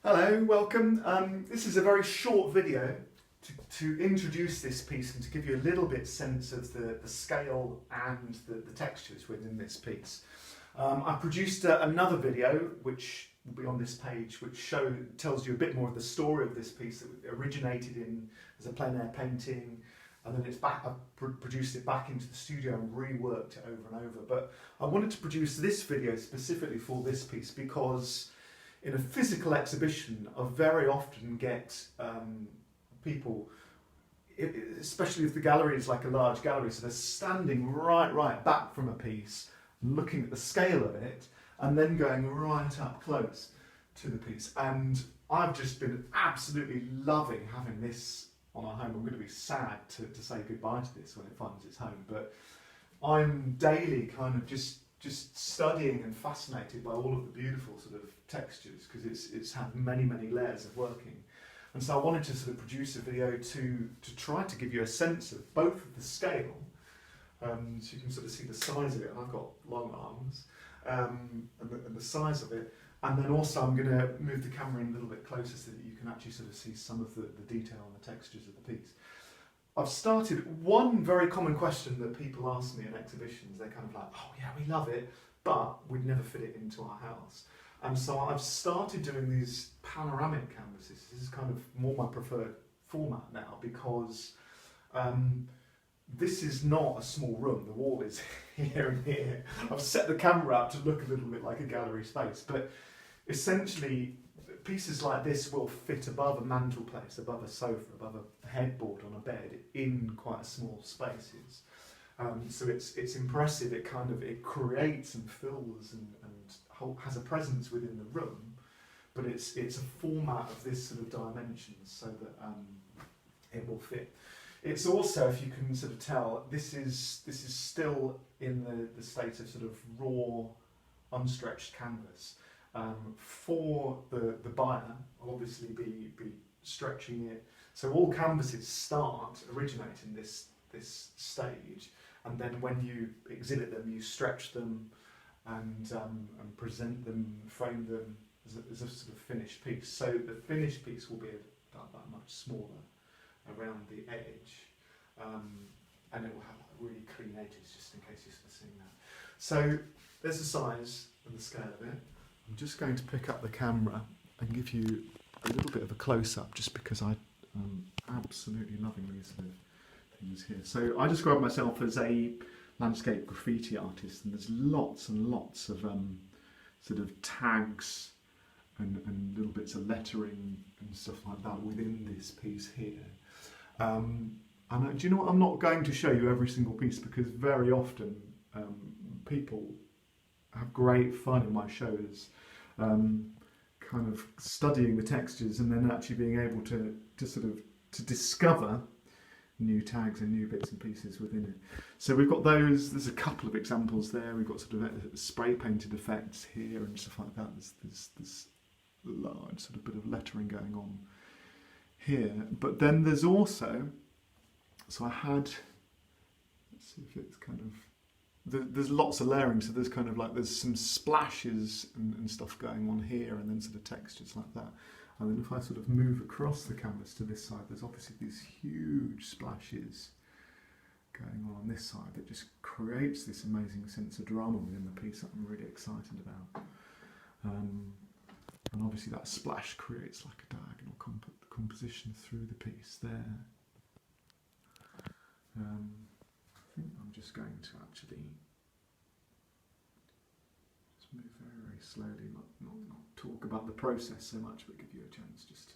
Hello, welcome. This is a very short video to introduce this piece and to give you a little bit sense of the scale and the textures within this piece. I produced another video which will be on this page, which tells you a bit more of the story of this piece that originated as a plein air painting, and then I produced it back into the studio and reworked it over and over. But I wanted to produce this video specifically for this piece because in a physical exhibition, I very often get people, especially if the gallery is like a large gallery, so they're standing right back from a piece, looking at the scale of it, and then going right up close to the piece. And I've just been absolutely loving having this on our home. I'm going to be sad to say goodbye to this when it finds its home, but I'm daily kind of just studying and fascinated by all of the beautiful sort of textures, because it's had many layers of working. And so I wanted to sort of produce a video to try to give you a sense of both of the scale, so you can sort of see the size of it, and I've got long arms, and the size of it, and then also I'm going to move the camera in a little bit closer so that you can actually sort of see some of the detail and the textures of the piece. I've started, one very common question that people ask me in exhibitions, they're kind of like, oh yeah, we love it, but we'd never fit it into our house. And so I've started doing these panoramic canvases. This is kind of more my preferred format now, because this is not a small room. The wall is here and here. I've set the camera up to look a little bit like a gallery space, but essentially pieces like this will fit above a mantelpiece, above a sofa, above a headboard on a bed in quite small spaces. So it's impressive. It creates and fills and has a presence within the room, but it's a format of this sort of dimensions so that it will fit. It's also, if you can sort of tell, this is still in the state of sort of raw, unstretched canvas. For the buyer, I'll obviously be stretching it. So all canvases originate in this stage, and then when you exhibit them, you stretch them and present them, frame them as a sort of finished piece. So the finished piece will be about that much smaller around the edge, and it will have really clean edges, just in case you're sort of seeing that. So there's the size and the scale of it. I'm just going to pick up the camera and give you a little bit of a close-up, just because I'm absolutely loving these sort of things here. So I describe myself as a landscape graffiti artist, and there's lots and lots of sort of tags and little bits of lettering and stuff like that within this piece here. And do you know what? I'm not going to show you every single piece, because very often people have great fun in my shows, kind of studying the textures and then actually being able to discover new tags and new bits and pieces within it. So we've got those. There's a couple of examples there. We've got sort of spray painted effects here and stuff like that. There's this large sort of bit of lettering going on here. But then there's also, so I had, let's see if it's kind of, there's lots of layering, so there's some splashes and stuff going on here, and then sort of textures like that. And then if I sort of move across the canvas to this side, there's obviously these huge splashes going on this side that just creates this amazing sense of drama within the piece that I'm really excited about. And obviously that splash creates like a diagonal composition through the piece there. I think I'm just going to actually just move very slowly, not talk about the process so much, but give you a chance just to